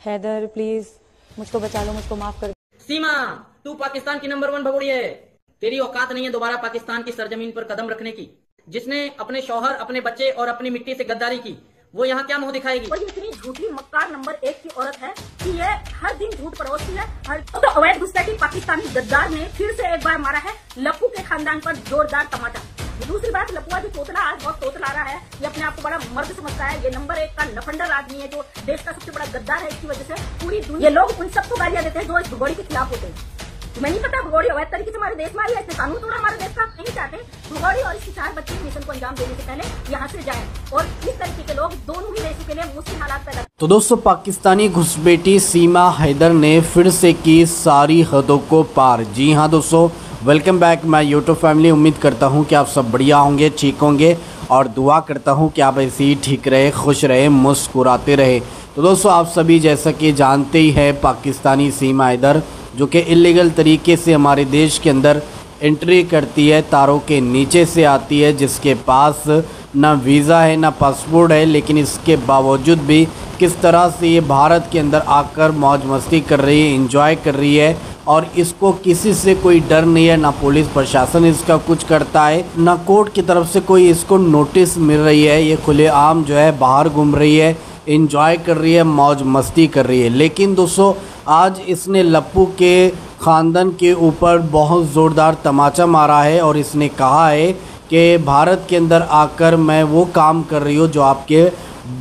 Haider please मुझको बचा लो, मुझको माफ कर दो। सीमा, तू पाकिस्तान की नंबर 1 भगोड़ी है। तेरी औकात नहीं है दोबारा पाकिस्तान की सरजमीन पर कदम रखने की। जिसने अपने शौहर, अपने बच्चे और अपनी मिट्टी से गद्दारी की, वो यहाँ क्या मुंह दिखाएगी? और ये इतनी झूठी मक्कार नंबर 1 की औरत है कि ये हर दिन झूठ परोसती है। तो अवैध घुसपैठी पाकिस्तानी गद्दार ने फिर से एक बार मारा है लप्पू के खानदान पर जोरदार टमाटर। दूसरी बात, लपुआ जो तोतला आज बहुत तोतला रहा है, ये अपने आप को बड़ा मर्द समझता है। ये नंबर 1 का लफंडर आदमी है जो देश का सबसे बड़ा गद्दार है। इसकी वजह से पूरी दुनिया, ये लोग उन सबको गालियां देते हैं जो इस भगोड़ी के खिलाफ होते हैं। मैं नहीं पता भगोड़ी अवैध तरीके से हमारे देश में आई है, इसने कानून तोड़ा हमारे देश का। नहीं चाहते भगोड़ी और इसके 4 बच्चे मिशन को अंजाम देने से पहले यहाँ से जाएं और इस तरीके के लोग दोनों ही देशों के लिए मुश्किल हालात पैदा। तो दोस्तों, पाकिस्तानी घुसपैठी सीमा हैदर ने फिर से की सारी हदों को पार। जी हाँ दोस्तों, welcome back my YouTube family. उम्मीद करता हूँ कि आप सब बढ़िया होंगे, ठीक होंगे और दुआ करता हूँ कि आप ऐसे ही ठीक रहे, खुश रहे, मुस्कुराते रहे। तो दोस्तों, आप सभी जैसा कि जानते ही है, पाकिस्तानी सीमा हैदर जो कि इलीगल तरीके से हमारे देश के अंदर एंट्री करती है, तारों के नीचे से आती है, जिसके पास ना वीज़ा है ना पासपोर्ट है, लेकिन इसके बावजूद भी किस तरह से ये भारत के अंदर आकर मौज मस्ती कर रही है, एंजॉय कर रही है और इसको किसी से कोई डर नहीं है। ना पुलिस प्रशासन इसका कुछ करता है, ना कोर्ट की तरफ से कोई इसको नोटिस मिल रही है। ये खुलेआम जो है बाहर घूम रही है, एंजॉय कर रही है, मौज मस्ती कर रही है। लेकिन दोस्तों, आज इसने लप्पू के ख़ानदान के ऊपर बहुत ज़ोरदार तमाचा मारा है और इसने कहा है कि भारत के अंदर आकर मैं वो काम कर रही हूँ जो आपके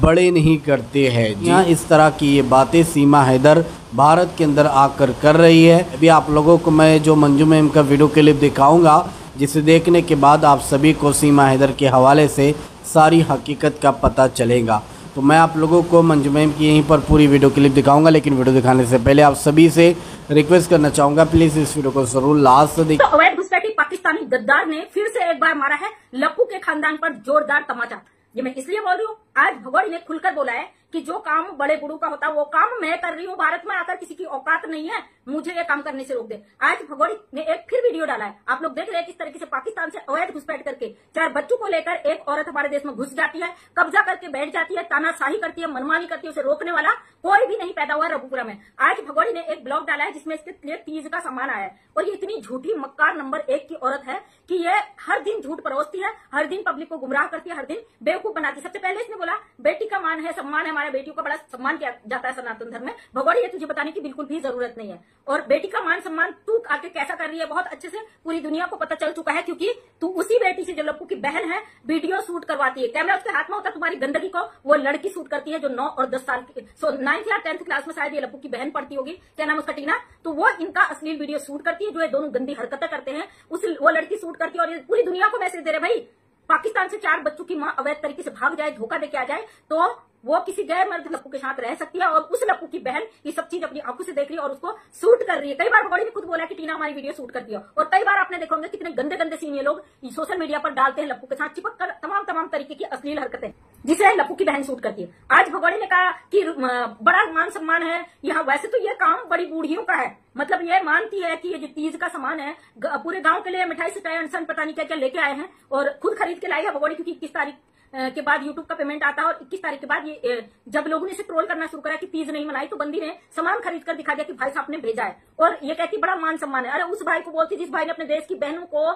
बड़े नहीं करते हैं। यहाँ इस तरह की ये बातें सीमा हैदर भारत के अंदर आकर कर रही है। अभी आप लोगों को मैं जो मंजू मैम का वीडियो क्लिप दिखाऊंगा, जिसे देखने के बाद आप सभी को सीमा हैदर के हवाले से सारी हकीकत का पता चलेगा। तो मैं आप लोगों को मंजू मैम की यहीं पर पूरी वीडियो क्लिप दिखाऊंगा, लेकिन वीडियो दिखाने से पहले आप सभी से रिक्वेस्ट करना चाहूँगा, प्लीज़ इस वीडियो को जरूर लास्ट से देखिए। तो अवैध घुसपैठी पाकिस्तानी गद्दार ने फिर से एक बार मारा है लप्पू के खानदान पर जोरदार टमाटर। ये मैं इसलिए बोल रही हूँ, आज भगोड़ी ने खुलकर बोला है कि जो काम बड़े बूढ़ों का होता है वो काम मैं कर रही हूँ। भारत में आकर किसी की औकात नहीं है मुझे ये काम करने से रोक दे। आज भगोड़ी ने एक फिर वीडियो डाला है, आप लोग देख रहे हैं किस तरीके से पाकिस्तान से अवैध घुसपैठ करके 4 बच्चों को लेकर एक औरत हमारे देश में घुस जाती है, कब्जा करके बैठ जाती है, तानाशाही करती है, मनमानी करती है। उसे रोकने वाला कोई भी नहीं पैदा हुआ रघुपुरा में। आज भगोड़ी ने एक ब्लॉग डाला है जिसमें इसके लिए तीज का सामान आया है और ये इतनी झूठी मक्कार नंबर 1 की औरत है कि ये हर दिन झूठ परोसती है, हर दिन पब्लिक को गुमराह करती है, हर दिन बेवकूफ बनाती है। सबसे पहले इसने बोला बेटी का मान है, सम्मान है, हमारे बेटियों का बड़ा सम्मान किया जाता है सनातन धर्म में। भगोड़ी ये तुझे बताने की बिल्कुल भी जरूरत नहीं है। और बेटी का मान सम्मान तू आके कैसा कर रही है बहुत अच्छे से पूरी दुनिया को पता चल चुका है, क्योंकि तू उसी बेटी से जो लप्पू की बहन है वीडियो शूट करवाती है। कैमरा उसके हाथ में होता है, तुम्हारी गंदगी को वो लड़की शूट करती है जो 9 और 10 साल की, 9th या 10th क्लास में शायद ये लप्पू की बहन पढ़ती होगी, क्या नाम उसका, टीना। तो वो इनका अश्लील वीडियो शूट करती है, जो ये दोनों गंदी हरकतें करते हैं वो लड़की शूट करती है और ये पूरी दुनिया को मैसेज दे रहे भाई पाकिस्तान से 4 बच्चों की माँ अवैध तरीके से भाग जाए, धोखा देके आ जाए तो वो किसी गैर मर्द लप्पू के साथ रह सकती है। और उस लप्पू की बहन ये सब चीज अपनी आंखों से देख रही है और उसको शूट कर रही है। कई बार भगोड़ी ने खुद बोला कि टीना हमारी वीडियो शूट करती है और कई बार आपने देखा होंगे कितने गंदे गंदे सीन ये लोग सोशल मीडिया पर डालते हैं लप्पू के साथ चिपक कर, तमाम तरीके की अश्लील हरकतें जिसे लप्पू की बहन शूट करती है। आज भगोड़ी ने कहा कि बड़ा मान सम्मान है यहाँ। वैसे तो ये काम बड़ी बूढ़ियों का है, मतलब ये मानती है कि ये जो तीज का सामान है पूरे गांव के लिए मिठाई सिठाई अनसन पता नहीं क्या क्या लेके आए हैं और खुद खरीद के लाई है भगोड़ी, क्योंकि 21 तारीख के बाद यूट्यूब का पेमेंट आता है और 21 तारीख के बाद ये जब लोगों ने इसे ट्रोल करना शुरू करा कि तीज नहीं मनाई तो बंदी ने सामान खरीद कर दिखा दिया कि भाई साहब ने भेजा है और ये कहती बड़ा मान सम्मान है। अरे उस भाई को बोलती जिस भाई ने अपने देश की बहनों को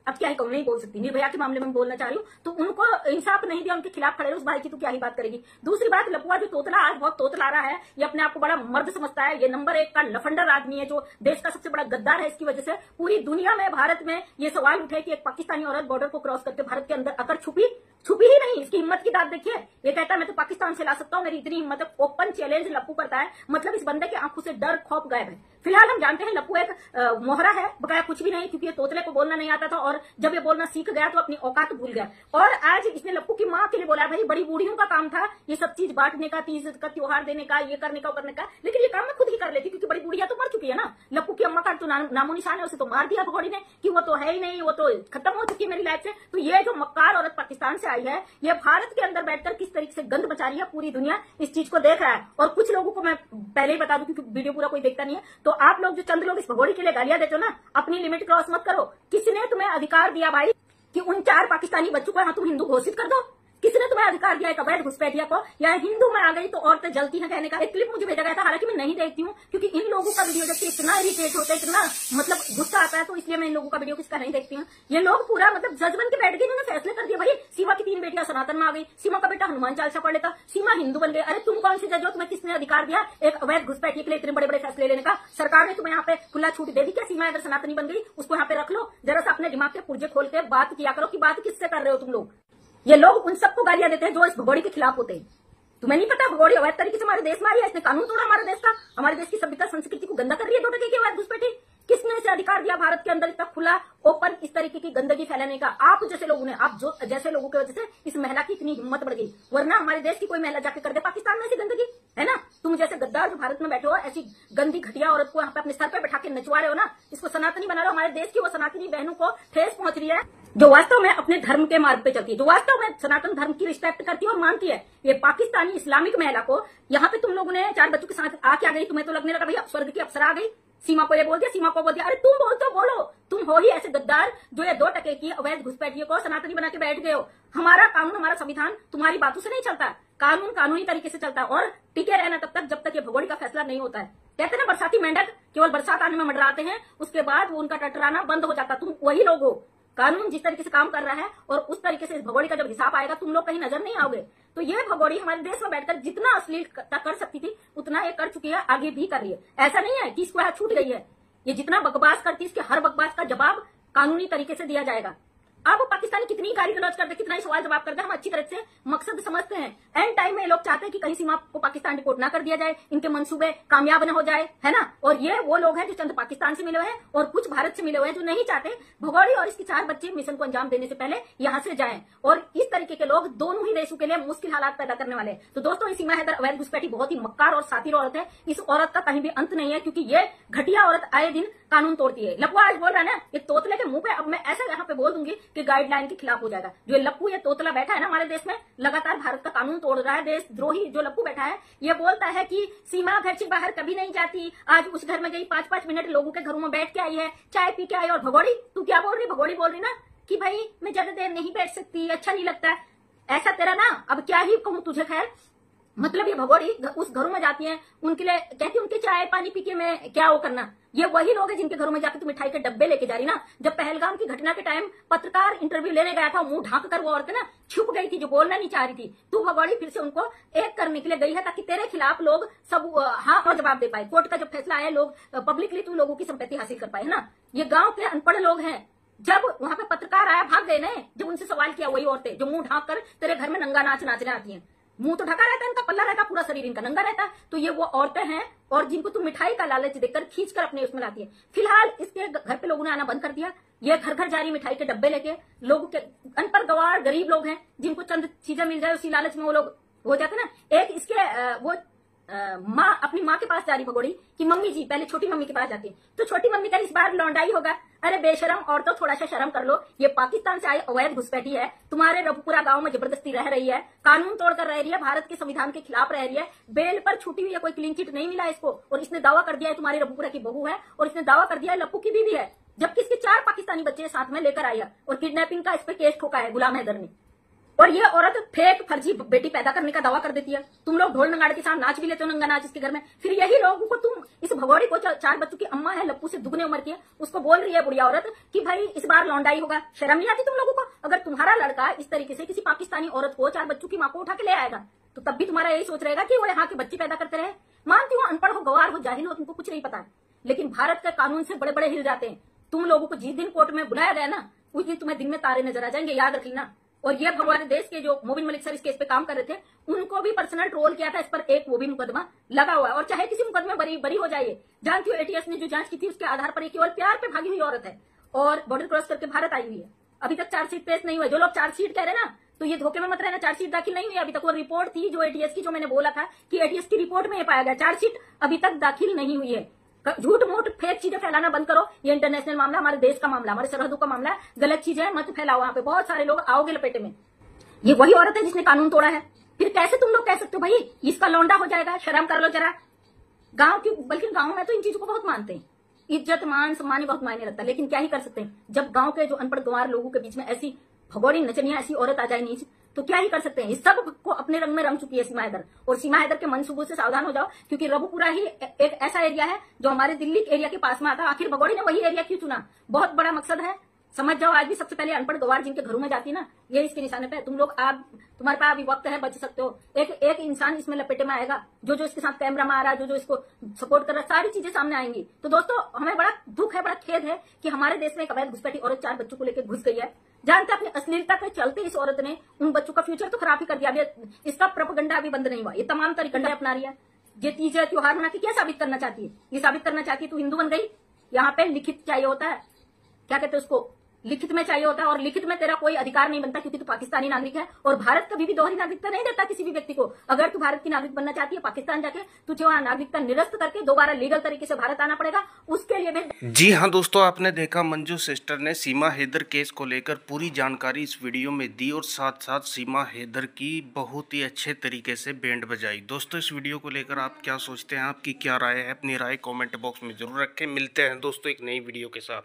अब क्या ही कहूँ, नहीं बोल सकती, निर्भया के मामले में बोलना चाह रही हूँ, तो उनको इंसाफ नहीं दिया, उनके खिलाफ खड़े उस भाई की तो क्या ही बात करेगी। दूसरी बात, लपुआ जो तोतला आज बहुत तोतला रहा है, ये अपने आप को बड़ा मर्द समझता है। ये नंबर 1 का लफंडर आदमी है जो देश का सबसे बड़ा गद्दार है। इसकी वजह से पूरी दुनिया में भारत में ये सवाल उठे कि एक पाकिस्तानी औरत बॉर्डर को क्रॉस करके भारत के अंदर आकर छुपी ही नहीं। इसकी हिम्मत की दाद देखिए, ये कहता है मैं तो पाकिस्तान से ला सकता हूँ, मेरी इतनी हिम्मत है। ओपन चैलेंज लप्पू करता है, मतलब इस बंदे की आंखों से डर खौफ गायब है। फिलहाल हम जानते हैं लप्पू एक मोहरा है, बकाया कुछ भी नहीं, क्योंकि ये तोतले को बोलना नहीं आता था और जब ये बोलना सीख गया तो अपनी औकात भूल गया। और आज इसने लप्पू की माँ के लिए बोला भाई बड़ी बूढ़ियों का काम था ये सब चीज बांटने का, तीज का त्योहार देने का, ये करने का, करने का, लेकिन ये काम मैं खुद ही कर लेती क्योंकि बड़ी बुढ़िया तो मर चुकी है ना। लप्पू की अम्मा का तो नामो निशान है, उसे तो मार दिया भगोड़ी ने कि वो तो है ही नहीं, वो तो खत्म हो चुकी है मेरी लाइफ से। तो ये जो मक्कार औरत पाकिस्तान से आई है, ये भारत के अंदर बैठकर किस तरीके से गंद मचा रही है, पूरी दुनिया इस चीज को देख रहा है। और कुछ लोगों को मैं पहले ही बता दूं क्योंकि वीडियो पूरा कोई देखता नहीं है, तो आप लोग जो चंद लोग इस भगोड़ी के लिए गालियां देते हो ना, अपनी लिमिट क्रॉस मत करो। किसने तुम्हें अधिकार दिया भाई कि उन 4 पाकिस्तानी बच्चों को हाँ तुम हिंदू घोषित कर दो? किसने तुम्हें अधिकार दिया एक अवैध घुसपैठिया को? या हिंदू में आ गई तो औरतें जलती हैं कहने का एक क्लिप मुझे भेजा गया था, हालांकि मैं नहीं देखती हूँ क्योंकि इन लोगों का वीडियो देखते इतना इरिटेट होता है, इतना मतलब गुस्सा आता है, तो इसलिए मैं इन लोगों का वीडियो किसका नहीं देखती हूँ। ये लोग पूरा मतलब जज बन के बैठ गए, इन्होंने फैसले कर दिया भाई सीमा की 3 बेटियां सनातन में आ गई, सीमा का बेटा हनुमान चालीसा पढ़ लेता, सीमा हिंदू बन गए। अरे तुम कौन से जज हो? तुम्हें किसने अधिकार दिया एक अवैध घुसपैठिए के लिए इतने बड़े बड़े फैसले लेने का? सरकार ने तुम्हें यहाँ पे खुला छूट दे दी क्या? सीमा अगर सनातनी बन गई उसको यहाँ पे रख लो, जरा सा अपने दिमाग के पुर्जे खोल के बात किया करो कि बात किससे कर रहे हो तुम लोग। ये लोग उन सबको गालियां देते हैं जो इस भगोड़ी के खिलाफ होते हैं। तुम्हें नहीं पता भगोड़ी अवैध तरीके से हमारे देश में आ रही है, इसने कानून तोड़ा हमारे देश का, हमारे देश की सभ्यता संस्कृति को गंदा कर रही है 2 टके की अवैध घुसपैठी। किसने इसे अधिकार दिया भारत के अंदर इतना खुला ओपन इस तरीके की गंदगी फैलाने का? आप जैसे लोगों ने, आप जो जैसे लोगों की वजह से इस महिला की इतनी हिम्मत बढ़ गई, वरना हमारे देश की कोई महिला जाके कर दे पाकिस्तान में ऐसी गंदगी, है ना? तुम जैसे गद्दार जो भारत में बैठे हो ऐसी गंदी घटिया औरत को यहाँ पे अपने सर पे बैठा के नचवा रहे हो ना, इसको सनातनी बना रहे हो। हमारे देश की वो सनातनी बहनों को ठेस पहुंच रही है जो वास्तव में अपने धर्म के मार्ग पे चलती है, जो वास्तव में सनातन धर्म की रिस्पेक्ट करती है और मानती है। ये पाकिस्तानी इस्लामिक महिला को यहाँ पे तुम लोगों ने 4 बच्चों के साथ आके आ गई, तुम्हें तो लगने लगा भैया स्वर्ग की अप्सरा आ गई। सीमा को ये बोल दिया, सीमा को बोल दिया। अरे तुम बोल तो बोलो, तुम हो ही ऐसे गद्दार जो ये 2 टके की अवैध घुसपैठियों को सनातनी बना के बैठ गए हो। हमारा कानून, हमारा संविधान तुम्हारी बातों से नहीं चलता, कानून कानूनी तरीके से चलता है और टिके रहना तब तक जब तक ये भगोड़ी का फैसला नहीं होता है। कहते हैं ना बरसाती मेंढक केवल बरसात आने में मंडराते हैं, उसके बाद वो उनका टटराना बंद हो जाता। तुम वही लोग हो। कानून जिस तरीके से काम कर रहा है और उस तरीके से इस भगोड़ी का जब हिसाब आएगा तुम लोग कहीं नजर नहीं आओगे। तो ये भगोड़ी हमारे देश में बैठकर जितना अश्लील कर सकती थी उतना ये कर चुकी है, आगे भी कर रही है। ऐसा नहीं है कि इसको यहाँ छूट गई है। ये जितना बकवास करती है इसके हर बकवास का जवाब कानूनी तरीके से दिया जाएगा। अब पाकिस्तानी कितनी गाली गलौज करते, कितना ही सवाल जवाब करते हैं, हम अच्छी तरह से मकसद समझते हैं। एंड टाइम में लोग चाहते हैं कि कहीं सीमा को पाकिस्तान रिपोर्ट ना कर दिया जाए, इनके मंसूबे कामयाब न हो जाए, है ना। और ये वो लोग हैं जो चंद पाकिस्तान से मिले हुए हैं और कुछ भारत से मिले हुए हैं जो नहीं चाहते भगोड़ी और इसके 4 बच्चे मिशन को अंजाम देने से पहले यहाँ से जाएं। और इस तरीके के लोग दोनों ही देशों के लिए मुश्किल हालात पैदा करने वाले हैं। तो दोस्तों, सीमा हैदर अवैध घुसपैठी बहुत ही मक्कार और सातिर औरत है। इस औरत का कहीं भी अंत नहीं है क्योंकि ये घटिया औरत आए दिन कानून तोड़ती है। लप्पू आज बोल रहा है ना, ये तोतले के मुंह पे अब मैं ऐसा यहाँ पे बोल दूंगी कि गाइडलाइन के खिलाफ हो जाएगा। जो लप्पू ये तोतला बैठा है ना हमारे देश में, लगातार भारत का कानून तोड़ रहा है, देशद्रोही जो लप्पू बैठा है, ये बोलता है कि सीमा घर से बाहर कभी नहीं जाती, आज उस घर में गई 5-5 मिनट लोगों के घरों में बैठ के आई है, चाय पी के आई। और भगोड़ी तू क्या बोल रही? भगोड़ी बोल रही ना कि भाई मैं ज्यादा देर नहीं बैठ सकती, अच्छा नहीं लगता। ऐसा तेरा ना अब क्या ही कहूं तुझे। खैर मतलब ये भगोड़ी उस घरों में जाती है, उनके लिए कहती है उनके चाय पानी पी के मैं क्या वो करना। ये वही लोग हैं जिनके घरों में जाकर तुम मिठाई के डब्बे लेके जा रही ना। जब पहलगाम की घटना के टाइम पत्रकार इंटरव्यू लेने गया था, मुंह ढांक कर वो औरत ना छुप गई थी, जो बोलना नहीं चाह रही थी। तू भगोड़ी फिर से उनको एक करने के लिए गई है ताकि तेरे खिलाफ लोग सब हाँ और जवाब दे पाए। कोर्ट का जब फैसला आया, लोग पब्लिकली तू लोगों की संपत्ति हासिल कर पाए, है ना। ये गाँव के अनपढ़ लोग हैं। जब वहां पे पत्रकार आया भाग गए ना, जब उनसे सवाल किया वही औरतें जो मुंह ढांक कर तेरे घर में नंगा नाच नाचने आती हैं। मुंह तो ढका रहता है, इनका पल्ला रहता, पूरा शरीर इनका नंगा रहता है। तो ये वो औरतें हैं और जिनको तुम मिठाई का लालच देकर खींच कर अपने उसमें लाती है। फिलहाल इसके घर पे लोगों ने आना बंद कर दिया। ये घर घर जा रही मिठाई के डब्बे लेके। लोगों के अनपढ़ गवार गरीब लोग हैं जिनको चंद चीजें मिल जाए उसी लालच में वो लोग हो जाते ना। एक इसके वो माँ अपनी माँ के पास जा रही भगोड़ी कि मम्मी जी, पहले छोटी मम्मी के पास जाती है तो छोटी मम्मी का इस बार लौंडाई होगा। अरे बेशरम और तो थोड़ा सा शर्म कर लो, ये पाकिस्तान से आई अवैध घुसपैठी है, तुम्हारे रबपुरा गांव में जबरदस्ती रह रही है, कानून तोड़कर रह रही है, भारत के संविधान के खिलाफ रह रही है, बेल पर छूटी हुई है, कोई क्लीन चिट नहीं मिला इसको। और इसने दावा कर दिया है तुम्हारी रबपुरा की बहू है और इसने दावा कर दिया है लप्पू की बीवी है, जबकि इसके 4 पाकिस्तानी बच्चे साथ में लेकर आई है और किडनैपिंग का इस पे केस ठोका है गुलाम हैदर ने। और ये औरत फेक फर्जी बेटी पैदा करने का दावा कर देती है। तुम लोग ढोल नगाड़े के साथ नाच भी लेते हो, नंगा नाच इसके घर में। फिर यही लोगों को तुम इस भगोड़ी को 4 बच्चों की अम्मा है, लप्पू से दुगने उम्र की है, उसको बोल रही है बुढ़िया औरत कि भाई इस बार लौंडाई होगा। शर्म नहीं आती तुम लोगों को? अगर तुम्हारा लड़का इस तरीके से किसी पाकिस्तानी औरत को 4 बच्चों की माँ को उठा के ले आएगा तो तब भी तुम्हारा यही सोच रहेगा कि वो यहाँ के बच्चे पैदा करते रहे। मानती हो अनपढ़ हो, गवार हो, जाहिल हो, तुमको कुछ नहीं पता, लेकिन भारत के कानून से बड़े बड़े हिल जाते हैं। तुम लोगों को जिस दिन कोर्ट में बुलाया गया ना उस दिन तुम्हें दिन में तारे नजर आ जाएंगे, याद रखना। और ये भगवान देश के जो मोबिन मलिक सर इस केस पे काम कर रहे थे, उनको भी पर्सनल ट्रोल किया था। इस पर एक वो भी मुकदमा लगा हुआ है और चाहे किसी मुकदमे बरी हो जाए। जानती हो एटीएस ने जो जांच की थी उसके आधार पर केवल प्यार पे भागी हुई औरत है और बॉर्डर क्रॉस करके भारत आई हुई है। अभी तक चार्जशीट पेश नहीं हुआ। जो लोग चार्जशीट कह रहे हैं ना, तो ये धोखे में मत रहना, चार्जशीट दाखिल नहीं हुई अभी तक। वो रिपोर्ट थी जो एटीएस की, जो मैंने बोला था कि एटीएस की रिपोर्ट में ये पाया गया, चार्जशीट अभी तक दाखिल नहीं हुई है। झूठ मूठ फेक चीजें फैलाना बंद करो। ये इंटरनेशनल मामला, हमारे देश का मामला, हमारे सरहदों का मामला है। गलत चीजें मत फैलाओ, वहां पे बहुत सारे लोग आओगे लपेटे में। ये वही औरत है जिसने कानून तोड़ा है। फिर कैसे तुम लोग कह सकते हो भाई इसका लौंडा हो जाएगा? शर्म कर लो जरा। गांव की, बल्कि गांव में तो इन चीजों को बहुत मानते हैं, इज्जत मान सम्मान बहुत मायने रखता है। लेकिन क्या ही कर सकते हैं जब गांव के जो अनपढ़ गंवार लोगों के बीच में ऐसी भगोड़ी नचनिया, ऐसी औरत आ जाए नीच, तो क्या ही कर सकते हैं। इस सब को अपने रंग में रंग चुकी है सीमा हैदर। और सीमा हैदर के मनसूबों से सावधान हो जाओ, क्योंकि रबुपुरा ही एक ऐसा एरिया है जो हमारे दिल्ली एरिया के पास में आता है। आखिर भगोड़ी ने वही एरिया क्यों चुना? बहुत बड़ा मकसद है, समझ जाओ। आज भी सबसे पहले अनपढ़ गवार जिनके घरों में जाती ना, ये इसके निशाने पे तुम लोग तुम्हारे पास अभी वक्त है, बच सकते हो। एक इंसान इसमें लपेटे में आएगा, जो इसके साथ कैमरा में आ रहा है, जो इसको सपोर्ट कर रहा है, सारी चीजें सामने आएंगी। तो दोस्तों, हमें बड़ा दुख है, बड़ा खेद है कि हमारे देश में एक अवैध घुसपैठी औरत 4 बच्चों को लेकर घुस गई है। जानते अपनी अश्लीलता के चलते इस औरत ने उन बच्चों का फ्यूचर तो खराब ही कर दिया। अभी इसका प्रोपेगेंडा अभी बंद नहीं हुआ। ये तमाम तरीके अपना रही है। ये तीज त्योहार मना के क्या साबित करना चाहती है? ये साबित करना चाहती है तू हिंदू बन गई। यहाँ पे लिखित चाहिए होता है, क्या कहते हैं उसको, लिखित में चाहिए होता है। और लिखित में तेरा कोई अधिकार नहीं बनता, क्योंकि तू पाकिस्तानी नागरिक है। और भारत कभी भी दोहरी नागरिकता नहीं देता किसी भी व्यक्ति को। अगर तू भारत की नागरिक बनना चाहती है, पाकिस्तान जाके तुझे वहां नागरिकता निरस्त करके दोबारा लीगल तरीके से भारत आना पड़ेगा। उसके लिए भी जी हाँ दोस्तों, आपने देखा मंजू सिस्टर ने सीमा हैदर केस को लेकर पूरी जानकारी इस वीडियो में दी और साथ साथ सीमा हैदर की बहुत ही अच्छे तरीके से बैंड बजाई। दोस्तों, इस वीडियो को लेकर आप क्या सोचते हैं, आपकी क्या राय है? अपनी राय कमेंट बॉक्स में जरूर रखें। मिलते हैं दोस्तों एक नई वीडियो के साथ।